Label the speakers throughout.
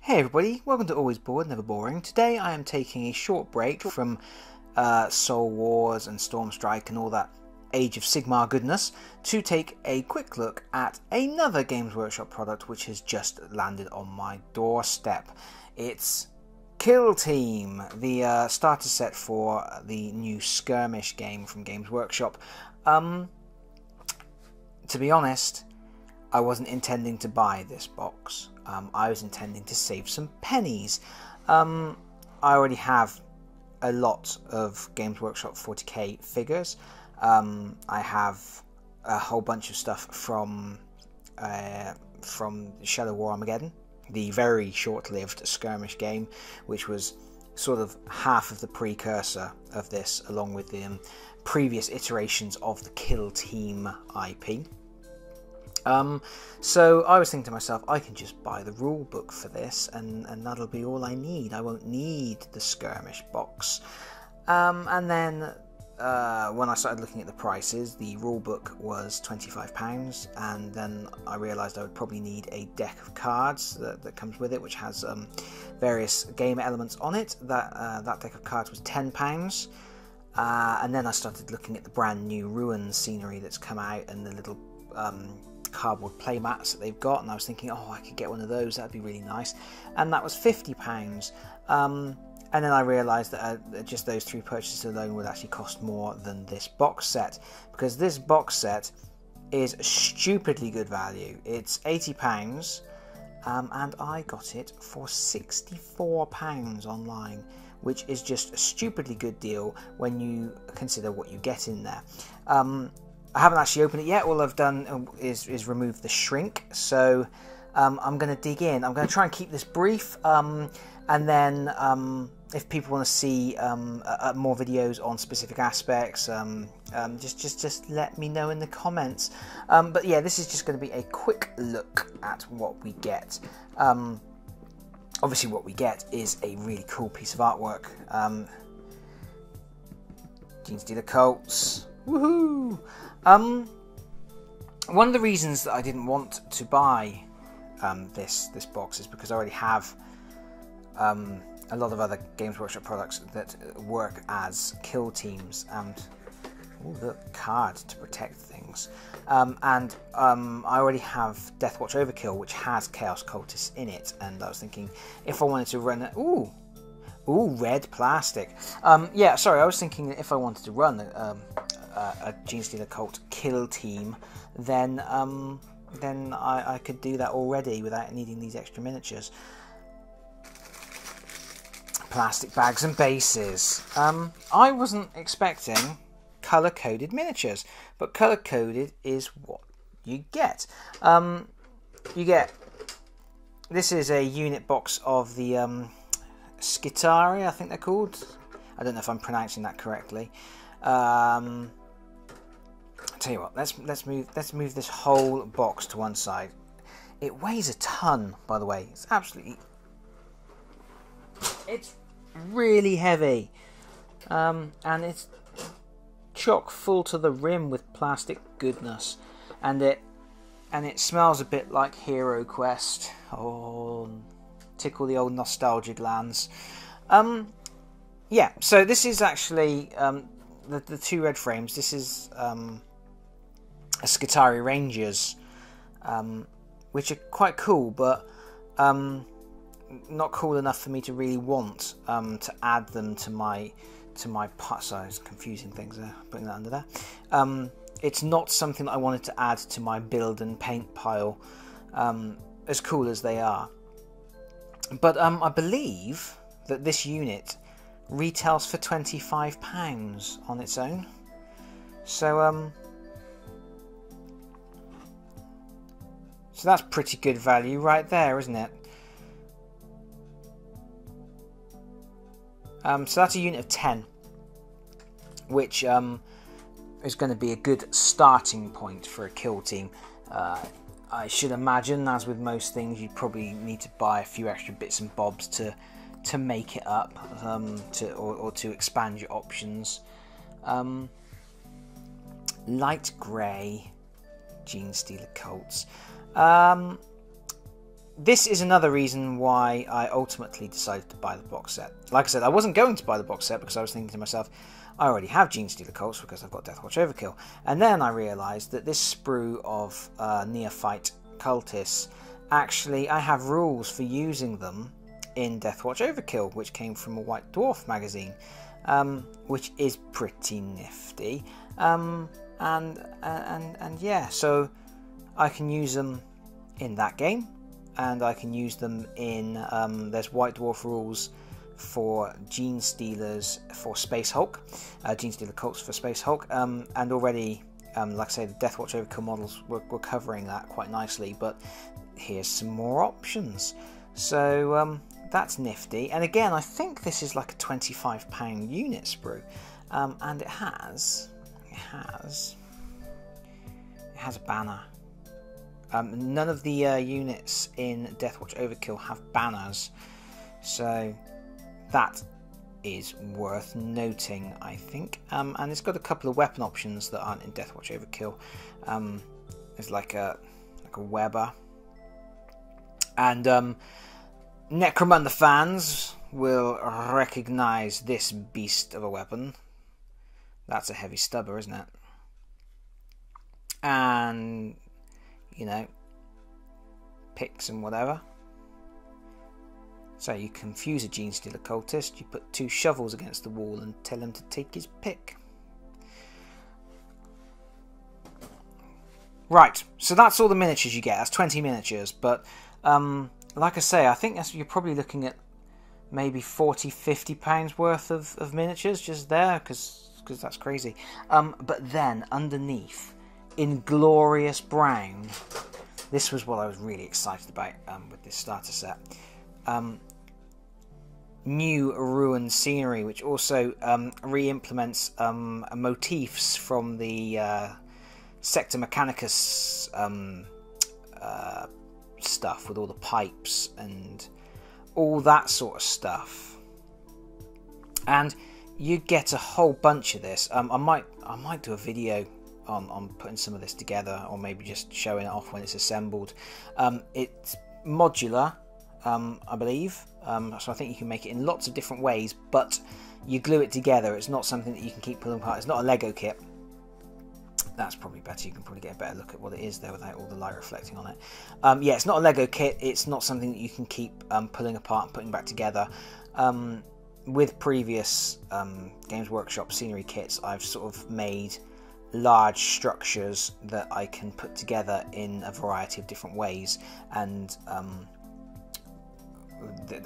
Speaker 1: Hey everybody, welcome to Always Bored, Never Boring. Today I am taking a short break from Soul Wars and Stormstrike and all that Age of Sigmar goodness to take a quick look at another Games Workshop product which has just landed on my doorstep. It's Kill Team, the starter set for the new Skirmish game from Games Workshop. To be honest, I wasn't intending to buy this box. I was intending to save some pennies. I already have a lot of Games Workshop 40k figures. I have a whole bunch of stuff from Shadow War Armageddon, the very short-lived skirmish game, which was sort of half of the precursor of this, along with the previous iterations of the Kill Team IP. So I was thinking to myself, I can just buy the rule book for this and that'll be all I need. I won't need the skirmish box. And then when I started looking at the prices, the rule book was £25, and then I realised I would probably need a deck of cards that comes with it, which has various game elements on it. That deck of cards was £10. And then I started looking at the brand new Ruin scenery that's come out and the little cardboard play mats that they've got, and I was thinking, oh, I could get one of those, that'd be really nice, and that was £50. And then I realised that just those three purchases alone would actually cost more than this box set, because this box set is stupidly good value. It's £80, and I got it for £64 online, which is just a stupidly good deal when you consider what you get in there. I haven't actually opened it yet. All I've done is remove the shrink, so I'm going to dig in. I'm going to try and keep this brief, and then if people want to see more videos on specific aspects, just let me know in the comments. But yeah, this is just going to be a quick look at what we get. Obviously what we get is a really cool piece of artwork. Genestealer Colts. Woohoo! One of the reasons that I didn't want to buy this box is because I already have a lot of other Games Workshop products that work as kill teams, and the card to protect things. I already have Deathwatch Overkill, which has Chaos Cultists in it, and I was thinking if I wanted to run it. Ooh, red plastic. Yeah, sorry, I was thinking that if I wanted to run a Genestealer Cult kill team, then I could do that already without needing these extra miniatures. Plastic bags and bases. I wasn't expecting colour-coded miniatures, but colour-coded is what you get. This is a unit box of the Skitari, I think they're called. I don't know if I'm pronouncing that correctly. I'll tell you what, let's move this whole box to one side. It weighs a ton, by the way. It's really heavy, and it's chock full to the rim with plastic goodness, and it smells a bit like Hero Quest. Oh, tickle the old nostalgia glands. Yeah, so this is actually the two red frames. This is a Skitari Rangers, which are quite cool, but not cool enough for me to really want to add them to my pot. Sorry, it's confusing things there, putting that under there. It's not something that I wanted to add to my build and paint pile, as cool as they are. But I believe that this unit retails for £25 on its own. So that's pretty good value right there, isn't it? So that's a unit of 10, which is going to be a good starting point for a kill team. I should imagine, as with most things, you probably need to buy a few extra bits and bobs to make it up, or to expand your options. Light grey Genestealer Colts. this is another reason why I ultimately decided to buy the box set. Like I said, I wasn't going to buy the box set because I was thinking to myself, I already have Genestealer Cults because I've got Deathwatch Overkill. And then I realised that this sprue of Neophyte Cultists, actually I have rules for using them in Deathwatch Overkill, which came from a White Dwarf magazine, which is pretty nifty. And yeah, so I can use them in that game, and I can use them in, there's White Dwarf rules for Genestealers for Space Hulk, Genestealer Cults for Space Hulk, and already, like I say, the Deathwatch Overkill models were covering that quite nicely, but here's some more options. So that's nifty, and again, I think this is like a £25 unit sprue, and it has a banner. None of the units in Deathwatch Overkill have banners, so that is worth noting, I think. And it's got a couple of weapon options that aren't in Deathwatch Overkill. There's like a Weber, and Necromunda fans will recognise this beast of a weapon. That's a heavy stubber, isn't it? And you know, picks and whatever. So you confuse a Genestealer Cultist, you put 2 shovels against the wall and tell him to take his pick. Right, so that's all the miniatures you get. That's 20 miniatures, but like I say, I think you're probably looking at maybe £40–50 worth of miniatures just there, because that's crazy. But then underneath, in glorious brown, this was what I was really excited about with this starter set. New ruined scenery, which also re-implements motifs from the Sector Mechanicus stuff, with all the pipes and all that sort of stuff. And you get a whole bunch of this. I might do a video on putting some of this together, or maybe just showing it off when it's assembled. It's modular, I believe, so I think you can make it in lots of different ways, but you glue it together. It's not something that you can keep pulling apart. It's not a Lego kit. That's probably better. You can probably get a better look at what it is there without all the light reflecting on it. Yeah, it's not a Lego kit. It's not something that you can keep pulling apart and putting back together. With previous Games Workshop scenery kits, I've sort of made large structures that I can put together in a variety of different ways, and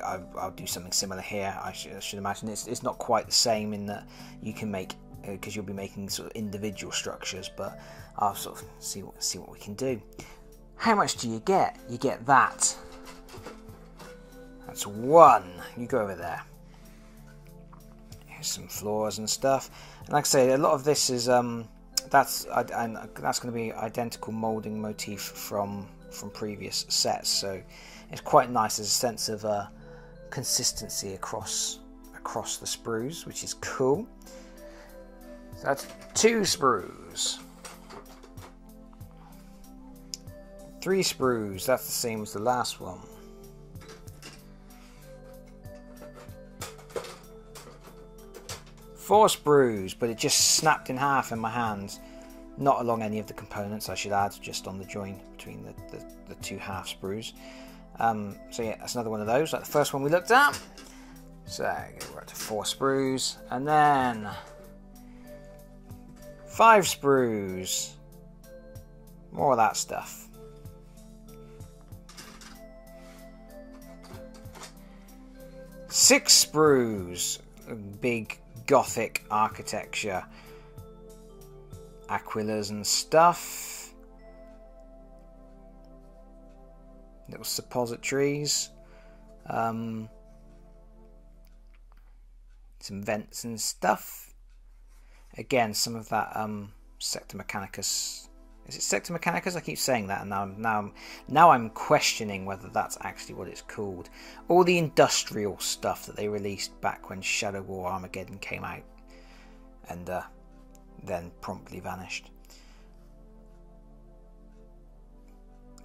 Speaker 1: I'll do something similar here. I should imagine it's not quite the same in that you can make, because you'll be making sort of individual structures, but I'll sort of see what we can do. How much do you get? You get that. That's 1. You go over there. Here's some floors and stuff. And like I say, a lot of this is that's going to be identical moulding motif from previous sets, so it's quite nice. There's a sense of consistency across the sprues, which is cool. So that's 2 sprues. 3 sprues, that's the same as the last one. 4 sprues, but it just snapped in half in my hand. Not along any of the components, I should add, just on the join between the 2 half sprues. So yeah, that's another one of those, like the first one we looked at. So we're up to 4 sprues, and then 5 sprues. More of that stuff. 6 sprues. Big Gothic architecture. Aquillas and stuff. Little suppositories. Some vents and stuff. Again, some of that Sector Mechanicus. Is it Sector Mechanicus? I keep saying that, and now I'm questioning whether that's actually what it's called. All the industrial stuff that they released back when Shadow War Armageddon came out, and then promptly vanished.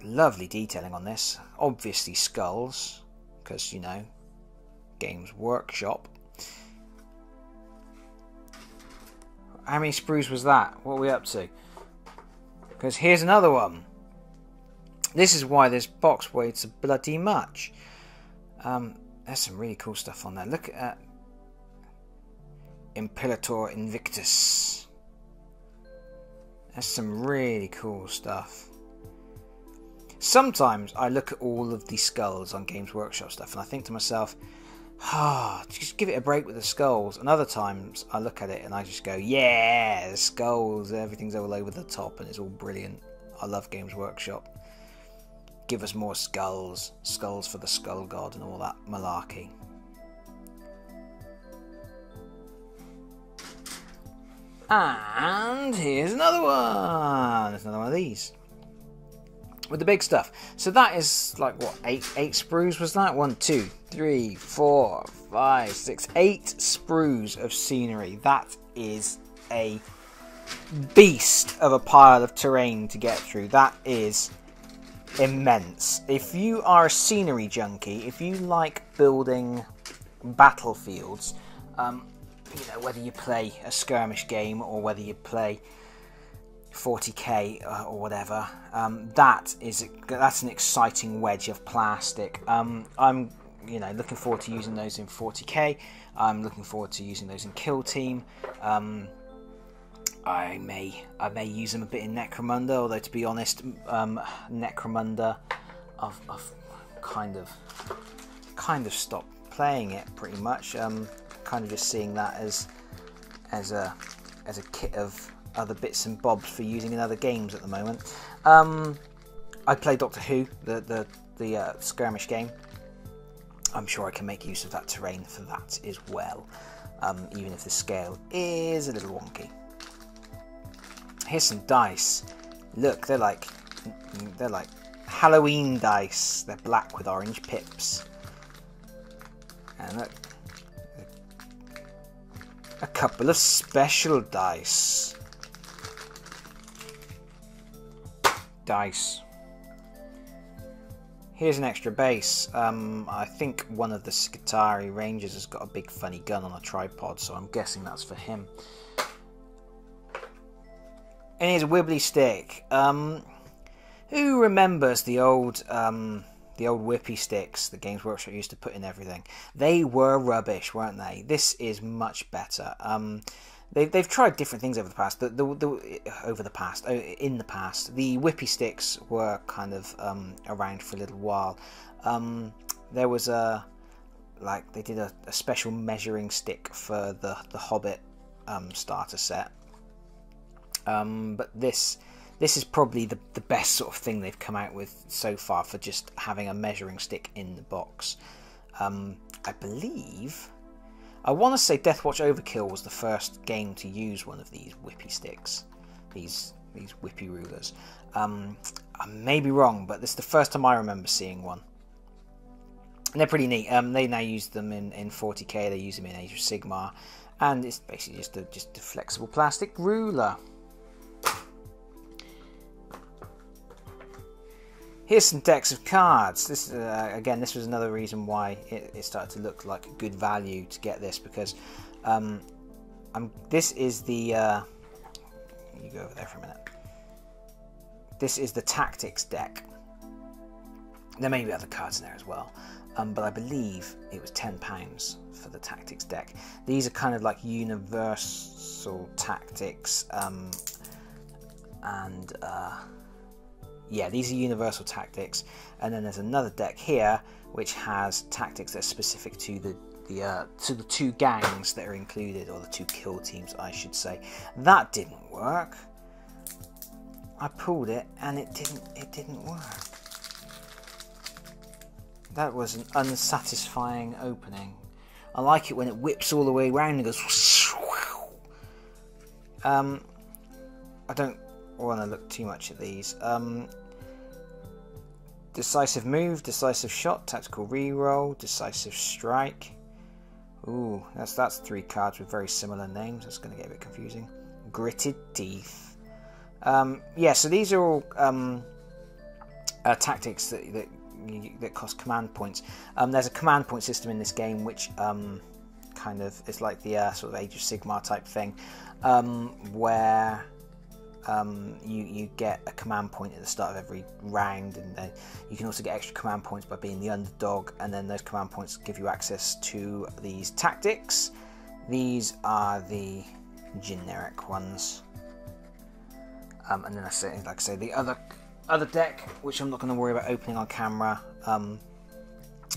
Speaker 1: lovely detailing on this. Obviously skulls, because, you know, Games Workshop. How many sprues was that? What are we up to? Because here's another one. This is why this box weighed so bloody much. There's some really cool stuff on there. Look at Imperator Invictus. There's some really cool stuff. Sometimes I look at all of these skulls on Games Workshop stuff and I think to myself, just give it a break with the skulls. And other times I look at it and I just go, yeah, skulls, everything's all over the top and it's all brilliant. I love Games Workshop. Give us more skulls. Skulls for the Skull God and all that malarkey. And here's another one. There's another one of these. With the big stuff. So that is like, what, eight sprues was that? 1, 2, 3, 4, 5, 6, 8 sprues of scenery. That is a beast of a pile of terrain to get through. That is immense. If you are a scenery junkie, if you like building battlefields, you know, whether you play a skirmish game or whether you play 40k or whatever, that's an exciting wedge of plastic. I'm looking forward to using those in 40k. I'm looking forward to using those in Kill Team. I may use them a bit in Necromunda, although to be honest, Necromunda, I've kind of stopped playing it pretty much. Kind of just seeing that as a kit of other bits and bobs for using in other games at the moment. I play Doctor Who, the skirmish game. I'm sure I can make use of that terrain for that as well, even if the scale is a little wonky. Here's some dice. Look, they're like Halloween dice. They're black with orange pips. And look, a couple of special dice. Here's an extra base. I think one of the Skitari Rangers has got a big funny gun on a tripod, so I'm guessing that's for him. And here's a Whippy Stick. Who remembers the old Whippy Sticks that Games Workshop used to put in everything? They were rubbish, weren't they? This is much better. They've tried different things over the past. In the past, the Whippy Sticks were kind of around for a little while. There was they did a special measuring stick for the Hobbit starter set. But this is probably the best sort of thing they've come out with so far for just having a measuring stick in the box. I believe, I want to say Deathwatch Overkill was the first game to use one of these Whippy Sticks, these Whippy rulers. I may be wrong, but this is the first time I remember seeing one. And they're pretty neat. They now use them in 40k. They use them in Age of Sigmar, and it's basically just a flexible plastic ruler. Here's some decks of cards. This again, this was another reason why it started to look like good value to get this, because this is the you go over there for a minute. This is the Tactics deck. There may be other cards in there as well, but I believe it was £10 for the Tactics deck. These are kind of like universal tactics, yeah, these are universal tactics, and then there's another deck here which has tactics that are specific to the two gangs that are included, or the two kill teams, I should say. That didn't work. I pulled it and it didn't work. That was an unsatisfying opening. I like it when it whips all the way around and goes. I don't want to look too much at these. Decisive move, decisive shot, tactical reroll, decisive strike. Ooh, that's 3 cards with very similar names. That's going to get a bit confusing. Gritted teeth. Yeah, so these are all tactics that cost command points. There's a command point system in this game which kind of is like the sort of Age of Sigmar type thing, where you get a command point at the start of every round, and then you can also get extra command points by being the underdog, and then those command points give you access to these tactics. These are the generic ones, and then like I say, the other deck, which I'm not going to worry about opening on camera,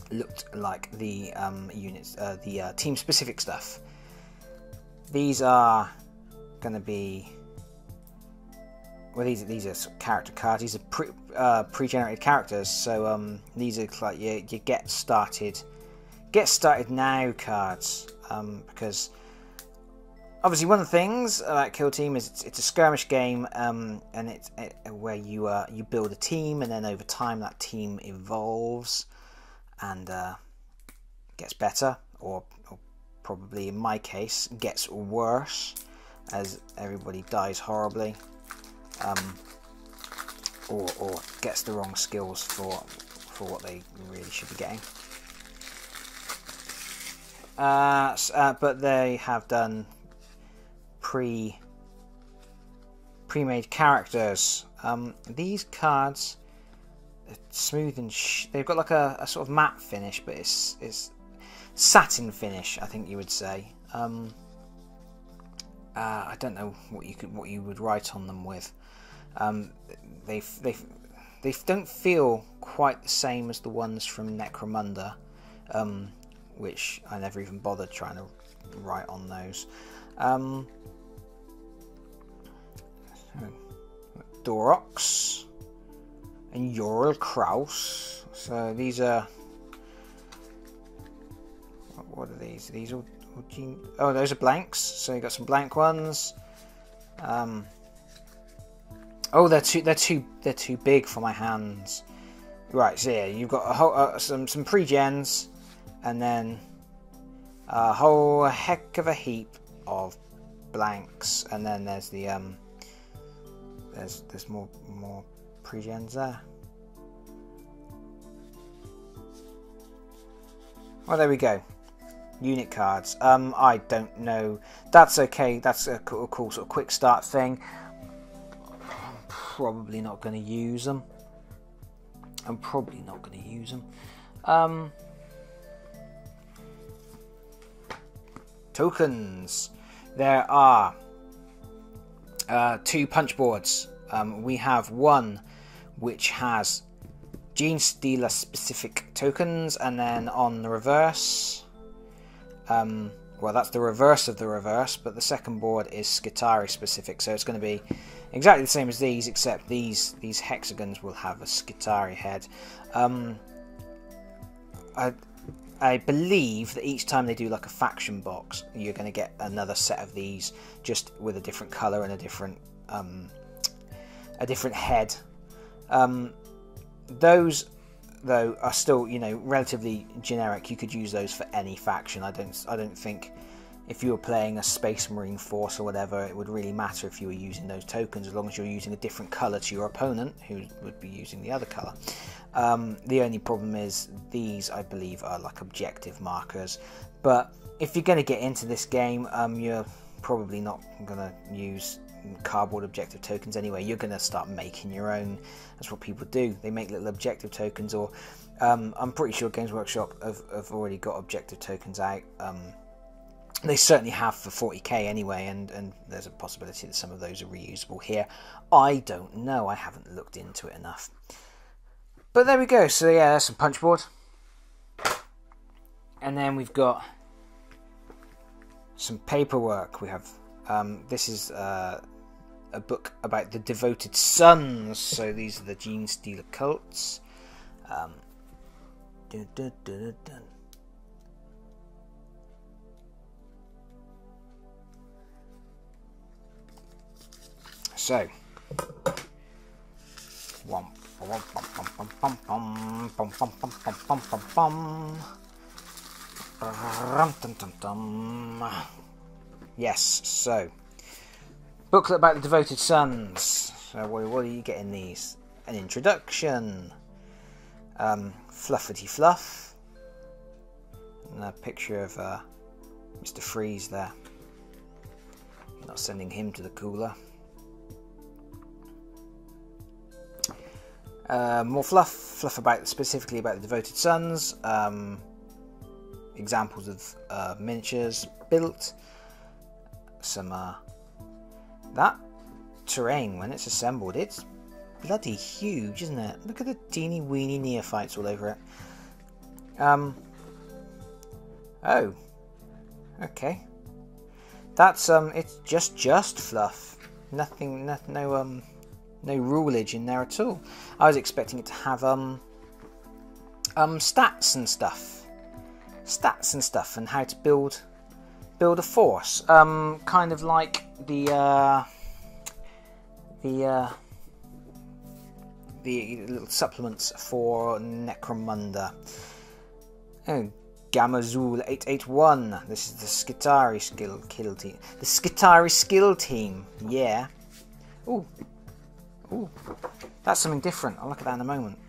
Speaker 1: looked like the units, the team specific stuff. These are going to be, well, these are character cards. These are pre-generated characters, so these are like you get started now cards, because obviously one of the things about Kill Team is it's a skirmish game, and it's where you build a team, and then over time that team evolves and gets better, or probably in my case gets worse as everybody dies horribly, or gets the wrong skills for what they really should be getting. But they have done pre-made characters. These cards are smooth and they've got like a sort of matte finish, but it's satin finish, I think you would say. I don't know what you would write on them with. They don't feel quite the same as the ones from Necromunda, which I never even bothered trying to write on those. Dorox and Jorl Kraus. So these are, what are these? These all oh, those are blanks. So you got some blank ones. Oh, they're too big for my hands. Right, so yeah, you've got a whole some pre-gens, and then a whole heck of a heap of blanks, and then there's the there's more pre-gens there. Well, there we go. Unit cards. I don't know. That's okay. That's a cool sort of quick start thing. I'm probably not going to use them. Tokens. There are 2 punch boards. We have one which has Gene Stealer specific tokens, and then on the reverse, well, that's the reverse of the reverse, but the second board is Skitari specific, so it's going to be exactly the same as these, except these hexagons will have a Skitari head. I believe that each time they do like a faction box, you're going to get another set of these, just with a different colour and a different head. Those, though, are still, you know, relatively generic. You could use those for any faction. I don't think if you were playing a Space Marine force or whatever, it would really matter if you were using those tokens, as long as you're using a different colour to your opponent, who would be using the other colour. The only problem is these, I believe, are like objective markers. But if you're going to get into this game, you're probably not going to use cardboard objective tokens anyway. You're going to start making your own. That's what people do. They make little objective tokens, or I'm pretty sure Games Workshop have already got objective tokens out. They certainly have for 40k anyway, and there's a possibility that some of those are reusable here. I don't know. I haven't looked into it enough. But there we go. So yeah, there's some punch board. And then we've got some paperwork. We have this is a book about the devoted sons. So these are the Gene Stealer cults. So, yes, so booklet about the devoted sons. So what do you get in these? An introduction, Fluffity Fluff. And a picture of Mr. Freeze there. Not sending him to the cooler. More fluff specifically about the devoted sons. Examples of miniatures built. Some that terrain when it's assembled, it's bloody huge, isn't it? Look at the teeny weeny neophytes all over it. Oh, okay. That's it's just fluff. Nothing, no rulage in there at all. I was expecting it to have stats and stuff, and how to build a force. Kind of like the little supplements for Necromunda. Oh, Gamazul 881. This is the Skitari skill team. The Skitari skill team. Yeah. Ooh, that's something different. I'll look at that in a moment.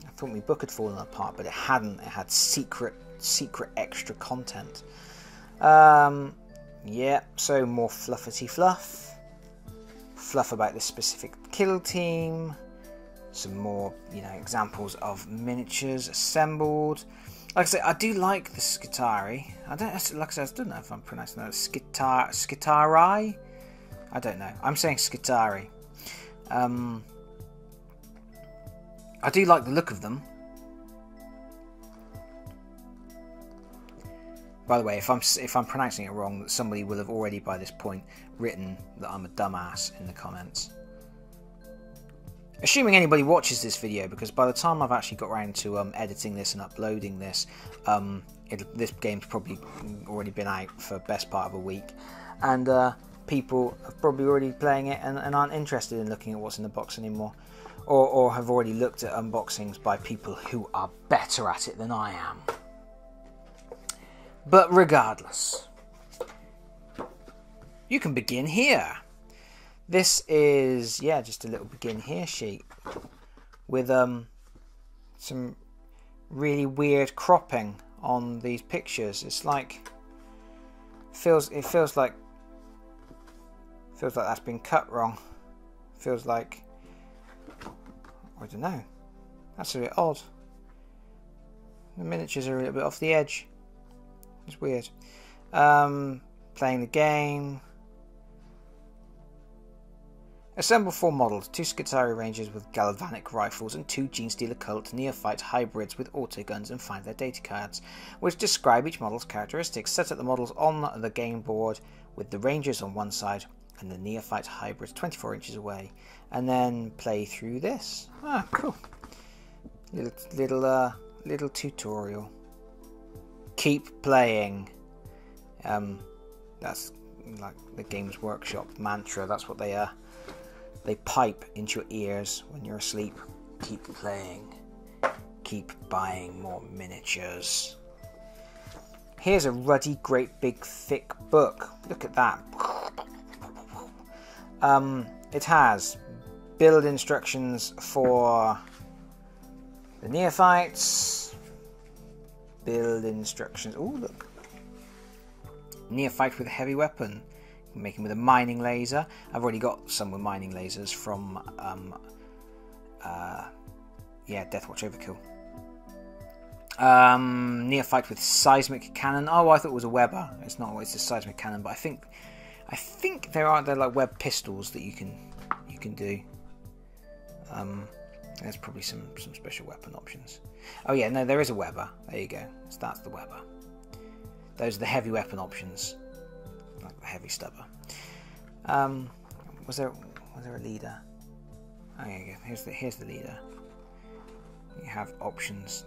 Speaker 1: I thought my book had fallen apart, but it hadn't. It had secret extra content. Yeah. So more fluffity fluff about this specific kill team. Some more, examples of miniatures assembled. Like I say, I do like the Skitari. I don't know if I'm pronouncing that. Skitari? I don't know. I'm saying Skitari. I do like the look of them. By the way, if I'm pronouncing it wrong, somebody will have already by this point written that I'm a dumbass in the comments. Assuming anybody watches this video, because by the time I've actually got around to editing this and uploading this, this game's probably already been out for the best part of a week, and people are probably already playing it and aren't interested in looking at what's in the box anymore, or have already looked at unboxings by people who are better at it than I am. But regardless, you can begin here. This is, just a little begin here sheet with some really weird cropping on these pictures. It's like it feels like that's been cut wrong. Feels like, I don't know. That's a bit odd. The miniatures are a little bit off the edge. It's weird. Playing the game. Assemble 4 models, 2 Skitari Rangers with galvanic rifles and 2 Genestealer Cult Neophyte hybrids with autoguns, and find their data cards, which describe each model's characteristics. Set up the models on the game board with the Rangers on one side and the Neophyte hybrids 24 inches away, and then play through this. Ah, cool. Little tutorial. Keep playing. That's like the Games Workshop mantra. That's what they pipe into your ears when you're asleep. Keep playing. Keep buying more miniatures. Here's a ruddy, great, big, thick book. Look at that. It has build instructions for the Neophytes. Build instructions. Oh, look. Neophyte with a heavy weapon. You can make him with a mining laser. I've already got some with mining lasers from Deathwatch Overkill. Neophyte with seismic cannon. Oh, I thought it was a Weber. It's not. It's a seismic cannon, but I think they're like web pistols that you can do. There's probably some special weapon options. Oh yeah, no, there is a Weber. There you go. So that's the Weber. Those are the heavy weapon options, like the heavy stubber. Was there a leader? Oh, there you go. Here's the leader. You have options.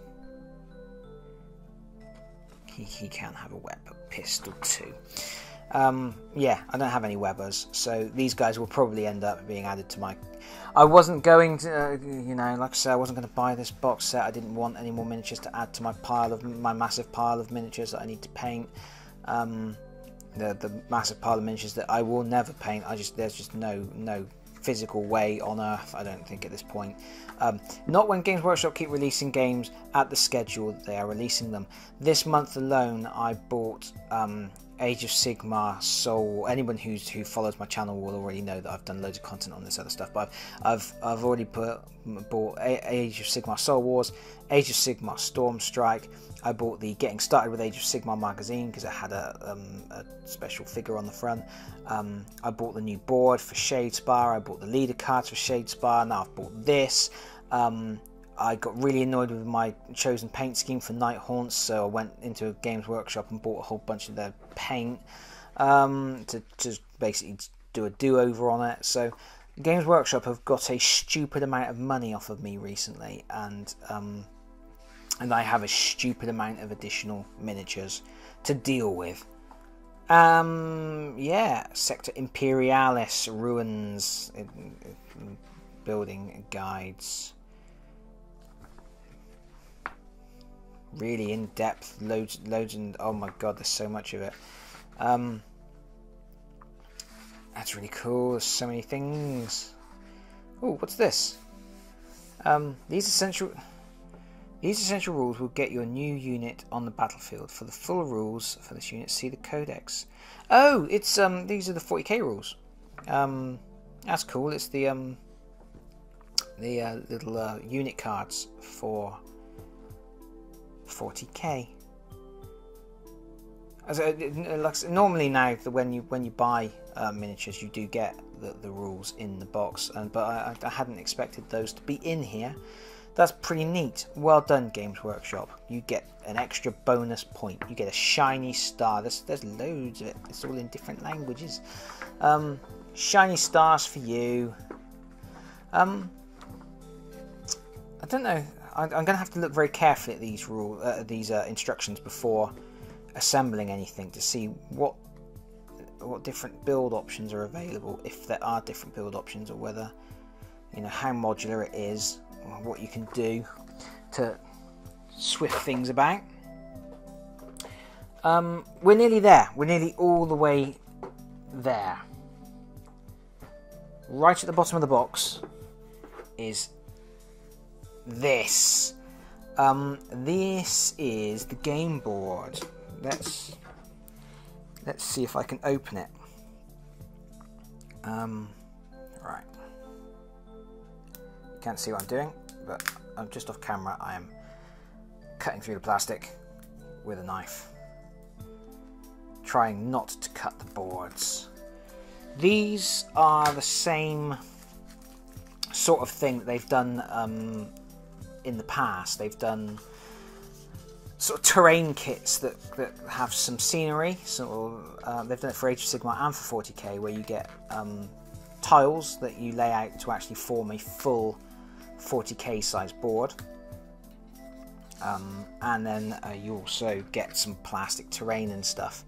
Speaker 1: He can have a Weber pistol too. Yeah, I don't have any Webers, so these guys will probably end up being added to my... I wasn't going to, like I said, I wasn't going to buy this box set. I didn't want any more miniatures to add to my massive pile of miniatures that I need to paint. The massive pile of miniatures that I will never paint. There's just no physical way on earth, I don't think, at this point. Not when Games Workshop keep releasing games at the schedule that they are releasing them. This month alone, I bought Age of Sigmar Soul. Anyone who follows my channel will already know that I've done loads of content on this other stuff, but I've already bought Age of Sigmar Soul Wars, Age of Sigmar Storm Strike. I bought the Getting Started with Age of Sigmar magazine because it had a special figure on the front. I bought the new board for Shadespire. I bought the leader cards for Shadespire. Now I've bought this. I got really annoyed with my chosen paint scheme for Night Haunts, so I went into a Games Workshop and bought a whole bunch of their paint to just basically do a do-over on it. So Games Workshop have got a stupid amount of money off of me recently, and I have a stupid amount of additional miniatures to deal with. Yeah, Sector Imperialis, Ruins, building guides. Really in depth, loads, and oh my god, there's so much of it. That's really cool. There's so many things. Oh, what's this? These essential rules will get your new unit on the battlefield. For the full rules for this unit, see the codex. Oh, it's these are the 40k rules. That's cool. It's the little unit cards for 40k. Normally now, when you buy miniatures, you do get the rules in the box, but I hadn't expected those to be in here. That's pretty neat. Well done, Games Workshop. You get an extra bonus point. You get a shiny star. There's loads of it. It's all in different languages. Shiny stars for you. I don't know. I'm going to have to look very carefully at these instructions before assembling anything to see what different build options are available, if there are different build options, or whether, you know, how modular it is, or what you can do to swift things about. We're nearly there. We're nearly all the way there. Right at the bottom of the box is this. This is the game board. Let's see if I can open it. Right. Can't see what I'm doing, but I'm just off camera. I am cutting through the plastic with a knife, trying not to cut the boards. These are the same sort of thing that they've done in the past. They've done sort of terrain kits that have some scenery. So they've done it for Age of Sigmar and for 40k, where you get tiles that you lay out to actually form a full 40k size board, and then you also get some plastic terrain and stuff.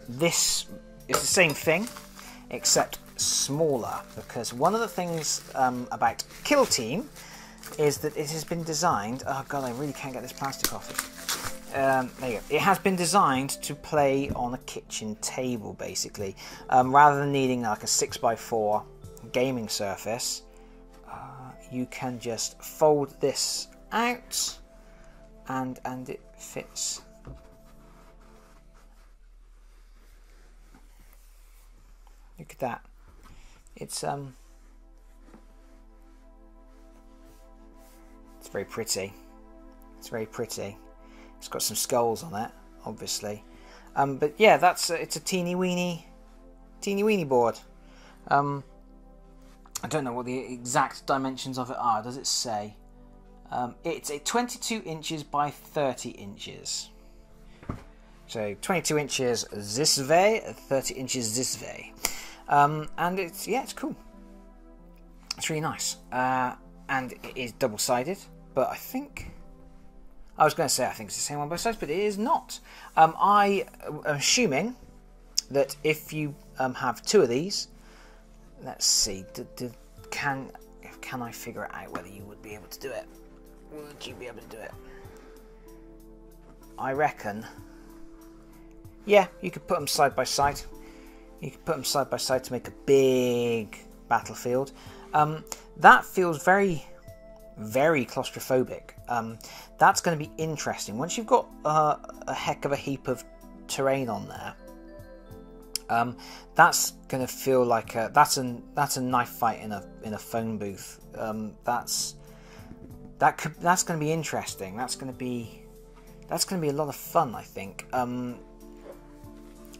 Speaker 1: This is the same thing, except smaller, because one of the things about Kill Team is that it has been designed. Oh god, I really can't get this plastic off it. There you go. It has been designed to play on a kitchen table, basically, rather than needing like a 6x4 gaming surface. You can just fold this out, and it fits. Look at that. It's very pretty. It's very pretty. It's got some skulls on it, obviously. But yeah, it's a teeny weeny board. I don't know what the exact dimensions of it are. Does it say? It's a 22 inches by 30 inches. So 22 inches this way, 30 inches this way. And it's cool. It's really nice. And it is double-sided, but I was going to say I think it's the same on both sides, but it is not. I am assuming that if you have two of these, let's see, can I figure it out whether you would be able to do it? Would you be able to do it? I reckon, yeah, you could put them side by side. You could put them side by side to make a big battlefield. That feels very, very claustrophobic. That's going to be interesting. Once you've got a heck of a heap of terrain on there, that's going to feel like that's a knife fight in a phone booth. That's going to be interesting. That's going to be a lot of fun, I think.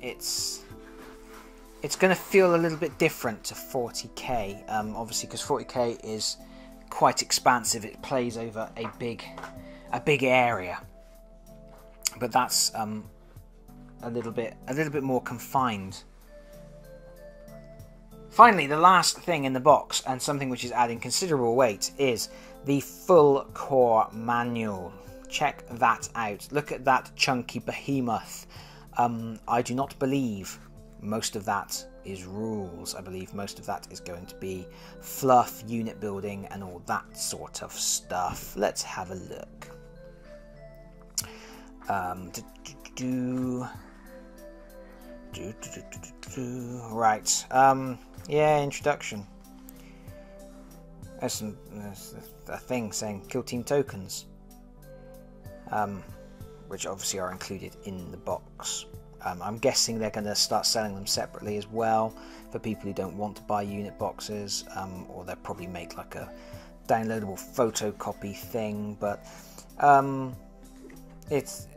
Speaker 1: It's going to feel a little bit different to 40k, obviously, because 40k is quite expansive. It plays over a big area, but that's a little bit more confined. Finally, the last thing in the box, and something which is adding considerable weight, is the full core manual. Check that out. Look at that chunky behemoth. I do not believe most of that is rules. I believe most of that is going to be fluff, unit building, and all that sort of stuff. Let's have a look. Right. Yeah, introduction. There's a thing saying kill team tokens, which obviously are included in the box. I'm guessing they're going to start selling them separately as well for people who don't want to buy unit boxes, or they'll probably make like a downloadable photocopy thing. But it's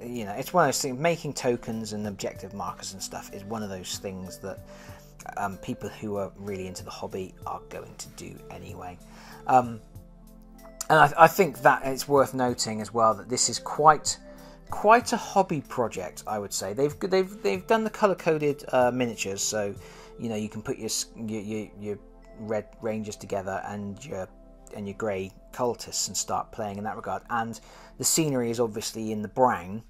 Speaker 1: one of those things. Making tokens and objective markers and stuff is one of those things that people who are really into the hobby are going to do anyway. And I think that it's worth noting as well that this is quite a hobby project. I would say they've done the color coded miniatures, so you can put your red rangers together and your grey cultists and start playing in that regard. And the scenery is obviously in the brown,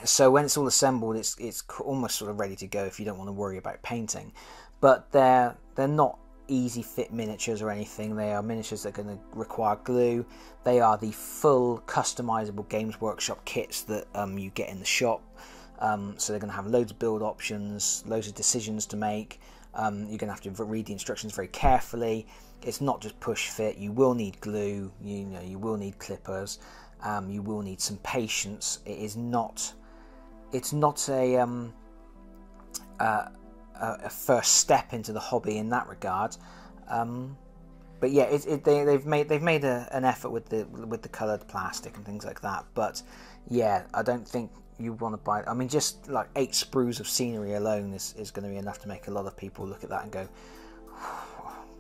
Speaker 1: so when it's all assembled, it's almost sort of ready to go if you don't want to worry about painting. But they're not easy fit miniatures or anything. They are miniatures that are going to require glue. They are the full customizable Games Workshop kits that you get in the shop. So they're going to have loads of build options, loads of decisions to make. You're going to have to read the instructions very carefully. It's not just push fit. You will need glue. You will need clippers. You will need some patience. It's not a first step into the hobby in that regard, but yeah, they've made an effort with the coloured plastic and things like that. But yeah, I don't think you want to buy. I mean, just like 8 sprues of scenery alone is going to be enough to make a lot of people look at that and go,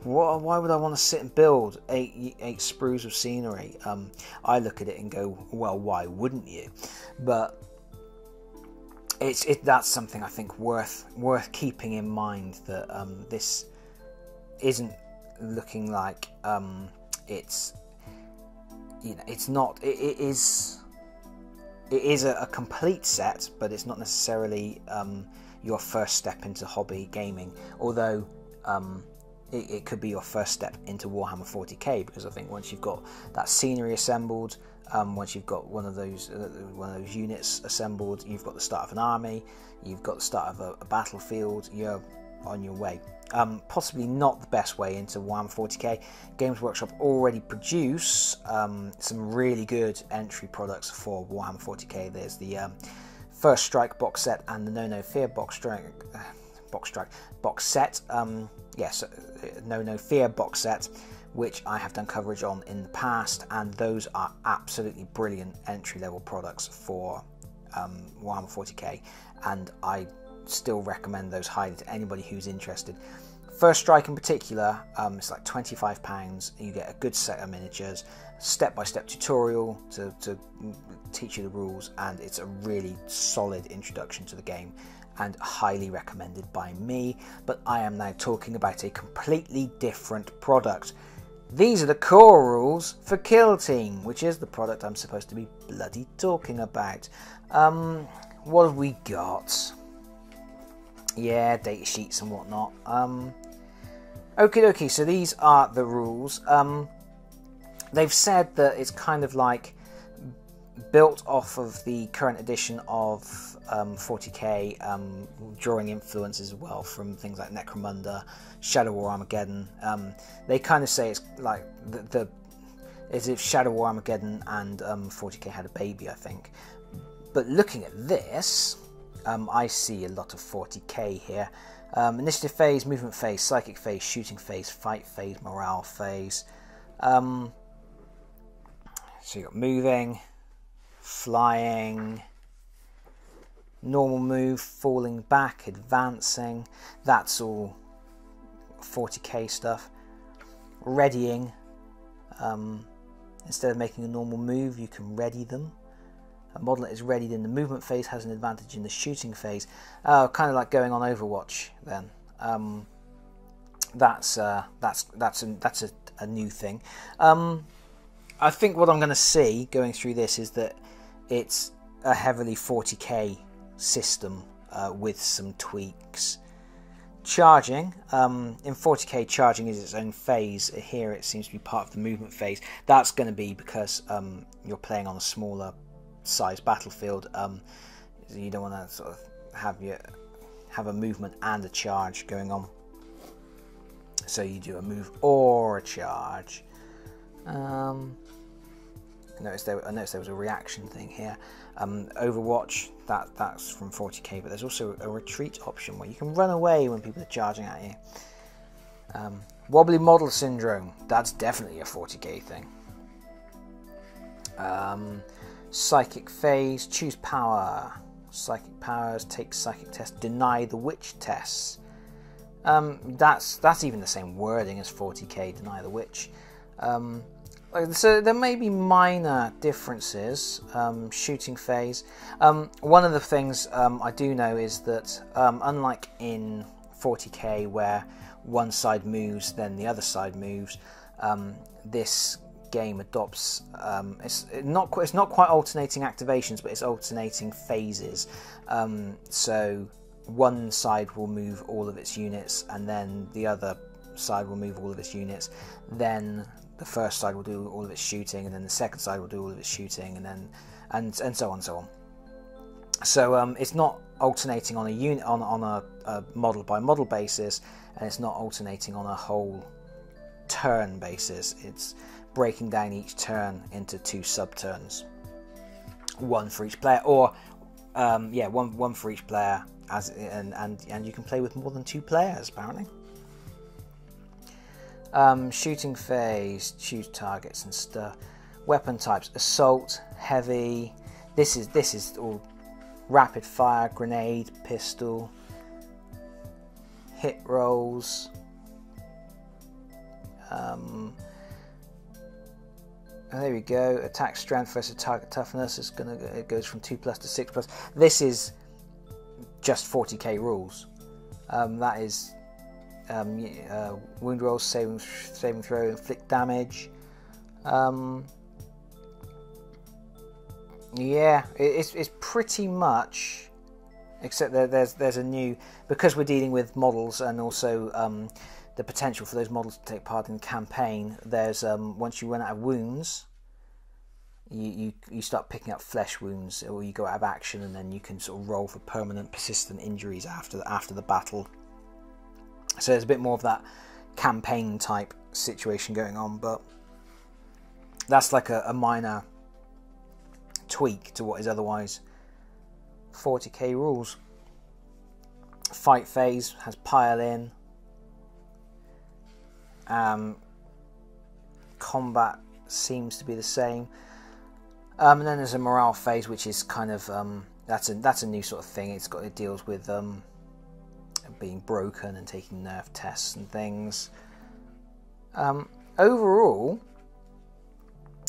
Speaker 1: why would I want to sit and build 8 sprues of scenery? I look at it and go, well, why wouldn't you? But that's something I think worth keeping in mind, that this isn't looking like it's not. It is a complete set, but it's not necessarily your first step into hobby gaming. Although it could be your first step into Warhammer 40k, because I think once you've got that scenery assembled, once you've got one of those units assembled, you've got the start of an army, you've got the start of a battlefield, you're on your way. Possibly not the best way into Warhammer 40k. Games Workshop already produce some really good entry products for Warhammer 40k. There's the First Strike box set and the No Fear box set. Yes, No Fear box set, which I have done coverage on in the past, and those are absolutely brilliant entry-level products for Warhammer 40k, and I still recommend those highly to anybody who's interested. First Strike in particular, it's like £25. You get a good set of miniatures, step-by-step tutorial to teach you the rules, and it's a really solid introduction to the game and highly recommended by me. But I am now talking about a completely different product. These are the core rules for Kill Team, which is the product I'm supposed to be bloody talking about. What have we got? Yeah, data sheets and whatnot. Okie dokie, so these are the rules. They've said that it's kind of like built off of the current edition of 40k, drawing influences as well from things like Necromunda, Shadow War Armageddon. They kind of say it's like as if Shadow War Armageddon and 40k had a baby, I think. But looking at this, I see a lot of 40k here. Initiative phase, movement phase, psychic phase, shooting phase, fight phase, morale phase. So you got moving, flying, normal move, falling back, advancing. That's all 40k stuff. Readying. Instead of making a normal move, you can ready them. A model that is readied in the movement phase has an advantage in the shooting phase. Kind of like going on Overwatch then. That's a new thing. I think what I'm going to see going through this is that it's a heavily 40k system with some tweaks. Charging, in 40k charging is its own phase. Here it seems to be part of the movement phase. That's going to be because you're playing on a smaller size battlefield. You don't want to sort of have a movement and a charge going on. So you do a move or a charge. I noticed there was a reaction thing here. Overwatch, that's from 40k, but there's also a retreat option where you can run away when people are charging at you. Wobbly model syndrome, that's definitely a 40k thing. Psychic phase, choose power. Psychic powers, take psychic test, deny the witch tests. That's even the same wording as 40k, deny the witch. So there may be minor differences. Shooting phase. One of the things I do know is that unlike in 40k where one side moves then the other side moves, this game adopts it's not quite alternating activations, but it's alternating phases. So one side will move all of its units and then the other side will move all of its units. Then the first side will do all of its shooting, and then the second side will do all of its shooting, and then and so on and so on. So it's not alternating on a unit on a model by model basis, and it's not alternating on a whole turn basis. It's breaking down each turn into 2 sub-turns, one for each player, or one for each player, and you can play with more than 2 players apparently. Shooting phase, choose targets and stuff. Weapon types: assault, heavy. This is all rapid fire, grenade, pistol, hit rolls. There we go. Attack strength versus target toughness it goes from 2+ to 6+. This is just 40k rules. That is wound rolls, saving throw, inflict damage. Yeah, it's pretty much, except that there's a new, because we're dealing with models and also the potential for those models to take part in the campaign. There's once you run out of wounds, you start picking up flesh wounds, or you go out of action, and then you can sort of roll for permanent, persistent injuries after the battle. So there's a bit more of that campaign type situation going on, but that's like a minor tweak to what is otherwise 40k rules. Fight phase has pile in. Combat seems to be the same, and then there's a morale phase, which is kind of that's a new sort of thing. It deals with being broken and taking nerf tests and things. Overall,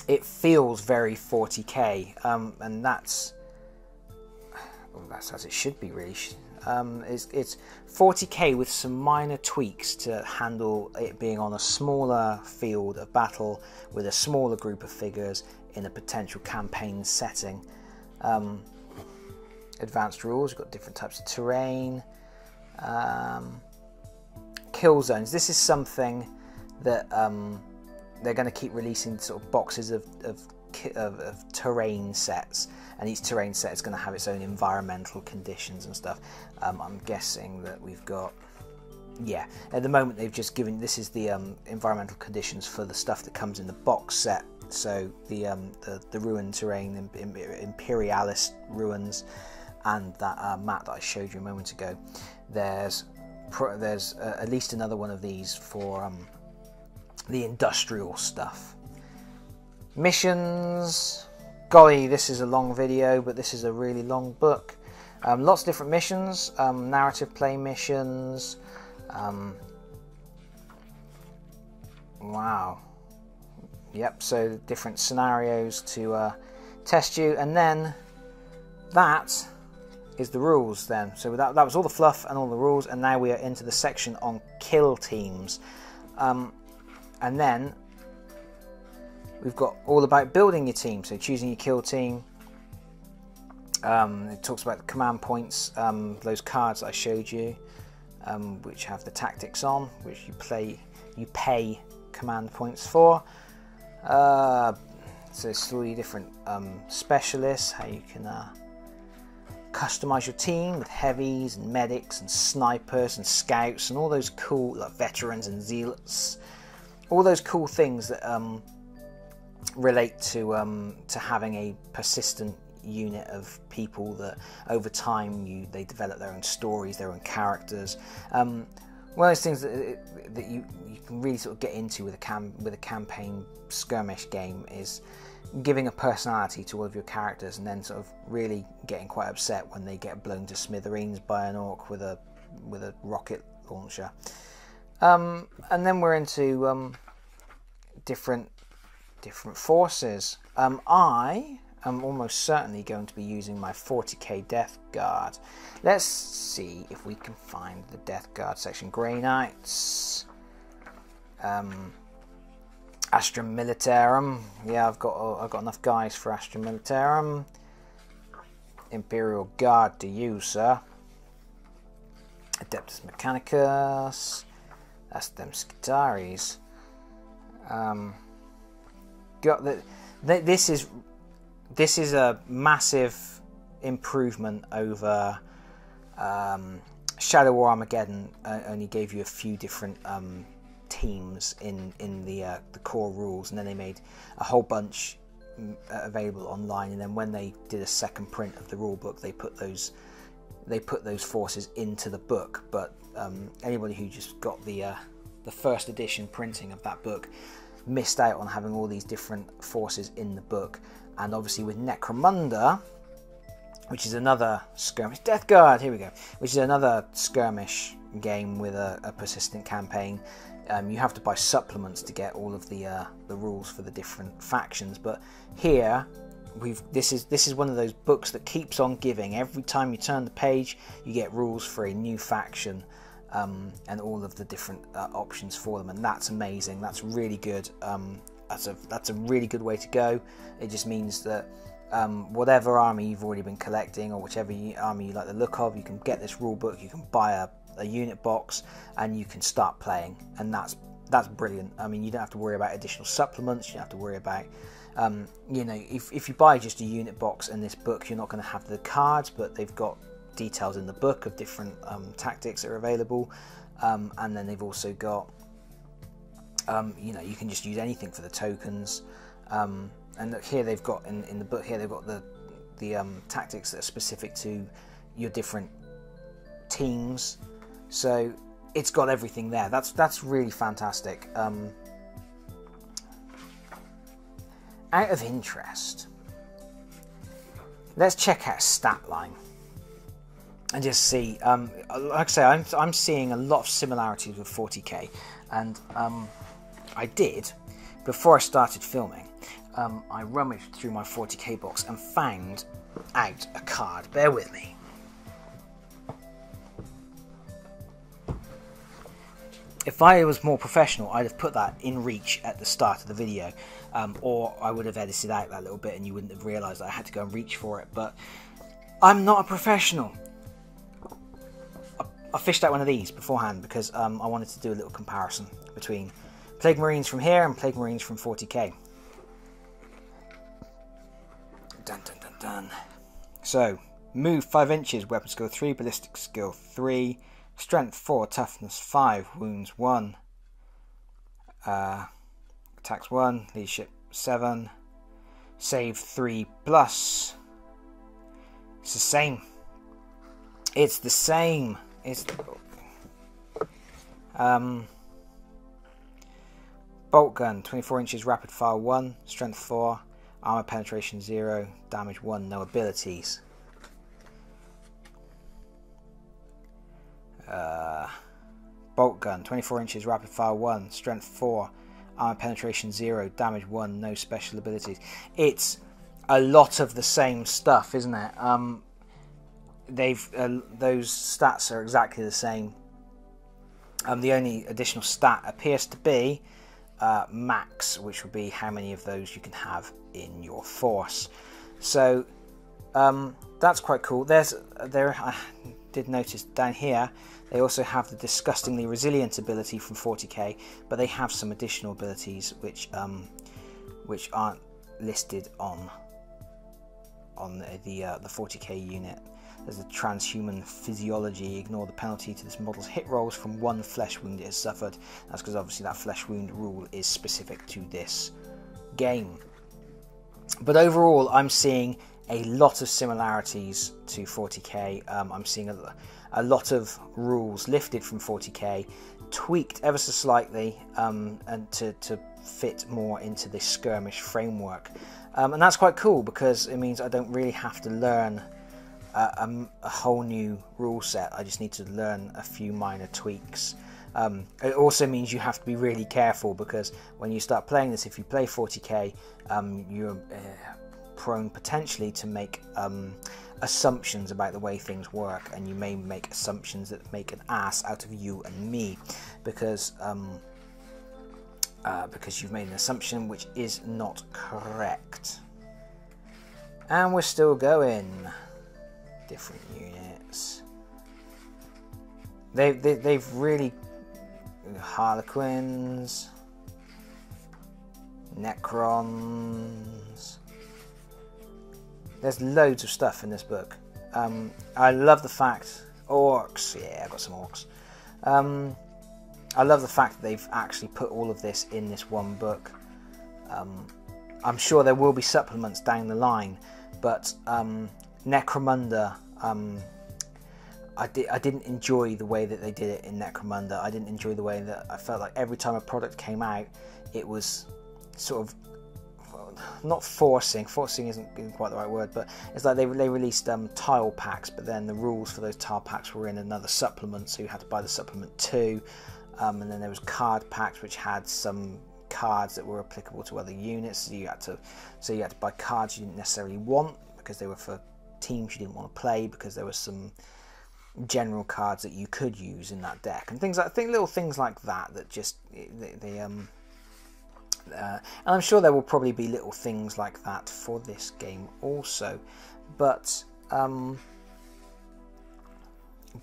Speaker 1: it feels very 40k, and that's as it should be, really. It's 40k with some minor tweaks to handle it being on a smaller field of battle with a smaller group of figures in a potential campaign setting. Advanced rules, you've got different types of terrain. Kill zones. This is something that they're going to keep releasing sort of boxes of terrain sets, and each terrain set is going to have its own environmental conditions and stuff. I'm guessing that we've got, yeah, at the moment they've just given, this is the environmental conditions for the stuff that comes in the box set. So the ruined terrain, imperialist ruins, and that map that I showed you a moment ago. There's at least another one of these for the industrial stuff. Missions. Golly, this is a long video, but this is a really long book. Lots of different missions, narrative play missions. Wow. Yep, so different scenarios to test you, and then that is the rules then. So that was all the fluff and all the rules, and now we are into the section on kill teams. And then we've got all about building your team, so choosing your kill team. It talks about the command points, those cards that I showed you, which have the tactics on, which you pay command points for. So there's 3 different specialists, how you can customize your team with heavies and medics and snipers and scouts and all those cool, like veterans and zealots, all those cool things that relate to having a persistent unit of people that over time they develop their own stories, their own characters. One of those things that you can really sort of get into with a campaign skirmish game is giving a personality to all of your characters, and then sort of really getting quite upset when they get blown to smithereens by an orc with a rocket launcher. And then we're into different forces. I am almost certainly going to be using my 40k Death Guard. Let's see if we can find the Death Guard section. Grey Knights, Astra Militarum. Yeah, I've got enough guys for Astra Militarum. Imperial Guard to you, sir. Adeptus Mechanicus. That's them Skitaris. Got the. This is a massive improvement over Shadow War Armageddon. Only gave you a few different teams in the core rules, and then they made a whole bunch available online. And then when they did a second print of the rule book, they put those forces into the book. But anybody who just got the first edition printing of that book missed out on having all these different forces in the book. And obviously with Necromunda, which is another skirmish, Death Guard, here we go, which is another skirmish game with a persistent campaign, you have to buy supplements to get all of the rules for the different factions. But here this is one of those books that keeps on giving. Every time you turn the page, you get rules for a new faction, and all of the different options for them, and that's amazing. That's really good. That's a really good way to go. It just means that whatever army you've already been collecting, or whichever army you like the look of, you can get this rule book, you can buy a unit box, and you can start playing. And that's brilliant. I mean, you don't have to worry about additional supplements. You don't have to worry about if you buy just a unit box and this book, you're not going to have the cards, but they've got details in the book of different tactics that are available, and then they've also got you can just use anything for the tokens, and look here, they've got in the book here, they've got the tactics that are specific to your different teams. So it's got everything there. That's really fantastic. Out of interest, let's check out stat line and just see. Like I say, I'm seeing a lot of similarities with 40k, and I did, before I started filming, I rummaged through my 40k box and found out a card. Bear with me. If I was more professional, I'd have put that in reach at the start of the video, or I would have edited out that little bit and you wouldn't have realised that I had to go and reach for it. But I'm not a professional. I fished out one of these beforehand because I wanted to do a little comparison between Plague Marines from here and Plague Marines from 40k. Dun, dun, dun, dun. So, move 5 inches, weapon skill 3, ballistic skill 3, strength 4, toughness 5, wounds 1, attacks 1, leadership 7, save 3 plus. It's the same. It's the same. It's bolt gun, 24 inches, rapid fire 1, strength 4, armor penetration 0, damage 1, no abilities. Bolt gun, 24 inches, rapid fire 1, strength 4, armor penetration 0, damage 1, no special abilities. It's a lot of the same stuff, isn't it? Those stats are exactly the same. The only additional stat appears to be max, which would be how many of those you can have in your force. So that's quite cool. I did notice down here they also have the disgustingly resilient ability from 40k, but they have some additional abilities which aren't listed on the 40k unit. There's a transhuman physiology. Ignore the penalty to this model's hit rolls from 1 flesh wound it has suffered. That's because obviously that flesh wound rule is specific to this game. But overall, I'm seeing a lot of similarities to 40k. I'm seeing a lot of rules lifted from 40k, tweaked ever so slightly, and to fit more into this skirmish framework. And that's quite cool because it means I don't really have to learn a whole new rule set. I just need to learn a few minor tweaks. It also means you have to be really careful because when you start playing this, if you play 40k, you're prone potentially to make assumptions about the way things work, and you may make assumptions that make an ass out of you and me because you've made an assumption which is not correct. And we're still going. Different units. They've really Harlequins, Necrons. There's loads of stuff in this book. I love the fact orcs. Yeah, I got some orcs. I love the fact that they've actually put all of this in this one book. I'm sure there will be supplements down the line, but Necromunda, I didn't enjoy the way that they did it in Necromunda. I didn't enjoy the way that I felt like every time a product came out, it was sort of not forcing isn't quite the right word, but it's like they released tile packs, but then the rules for those tile packs were in another supplement, so you had to buy the supplement too. And then there was card packs which had some cards that were applicable to other units, so you had to buy cards you didn't necessarily want because they were for teams you didn't want to play, because there was some general cards that you could use in that deck and things like little things like that just and I'm sure there will probably be little things like that for this game also, but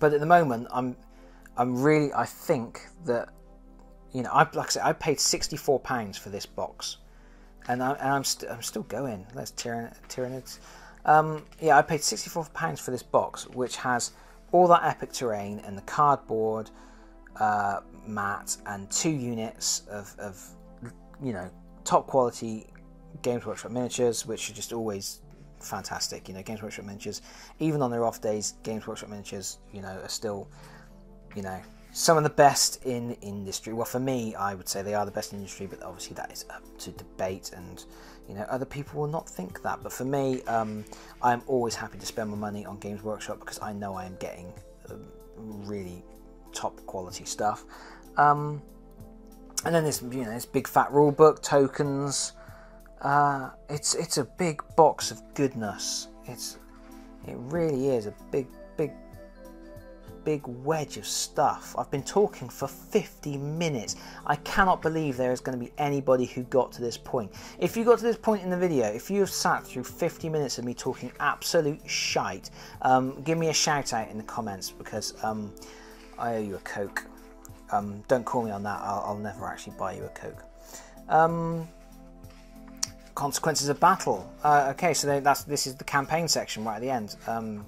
Speaker 1: at the moment I think that, you know, like I said, I paid £64 for this box, and I'm still going. Let's Tyranids. Yeah, I paid £64 for this box, which has all that epic terrain and the cardboard mat and 2 units of you know, top quality Games Workshop miniatures, which are just always fantastic. You know, Games Workshop miniatures, even on their off days, Games Workshop miniatures, you know, are still, you know, some of the best in the industry. Well, for me, I would say they are the best in the industry, but obviously that is up to debate, and you know, other people will not think that. But for me, I'm always happy to spend my money on Games Workshop because I know I am getting really top quality stuff. And then this, you know, this big fat rule book, tokens. It's a big box of goodness. It really is a big wedge of stuff. I've been talking for 50 minutes. I cannot believe there is going to be anybody who got to this point. If you got to this point in the video, if you have sat through 50 minutes of me talking absolute shite, give me a shout out in the comments, because I owe you a Coke. Don't call me on that. I'll never actually buy you a Coke. consequences of battle. Okay, so this is the campaign section right at the end,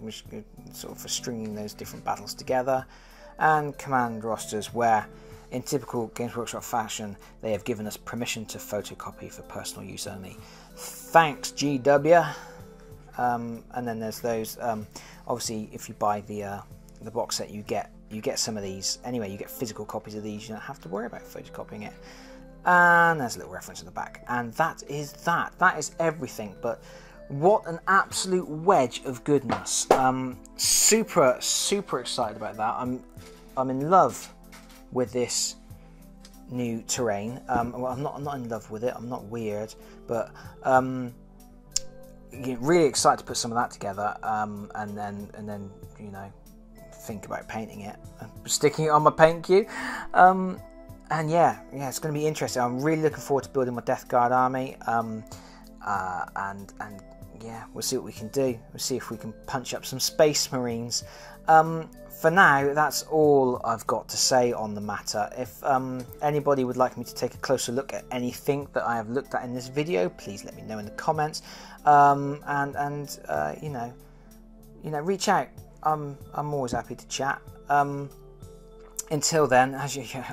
Speaker 1: which sort of for stringing those different battles together, and command rosters where, in typical Games Workshop fashion, they have given us permission to photocopy for personal use only. Thanks, GW. And then there's those. Obviously, if you buy the box set, you get some of these anyway. You get physical copies of these. You don't have to worry about photocopying it. And there's a little reference in the back, and that is that. That is everything. But what an absolute wedge of goodness! Super excited about that. I'm in love with this new terrain. Well, I'm not in love with it. I'm not weird, but really excited to put some of that together. And then think about painting it and sticking it on my paint queue. And yeah, it's going to be interesting. I'm really looking forward to building my Death Guard army. And yeah, we'll see what we can do. We'll see if we can punch up some Space Marines. For now, that's all I've got to say on the matter. If anybody would like me to take a closer look at anything that I have looked at in this video, please let me know in the comments. Reach out. I'm always happy to chat. Until then,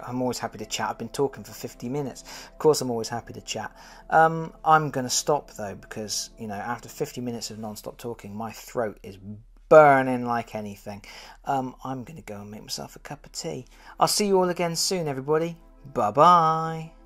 Speaker 1: I'm always happy to chat. I've been talking for 50 minutes. Of course, I'm always happy to chat. I'm going to stop, though, because, after 50 minutes of non-stop talking, my throat is burning like anything. I'm going to go and make myself a cup of tea. I'll see you all again soon, everybody. Bye-bye.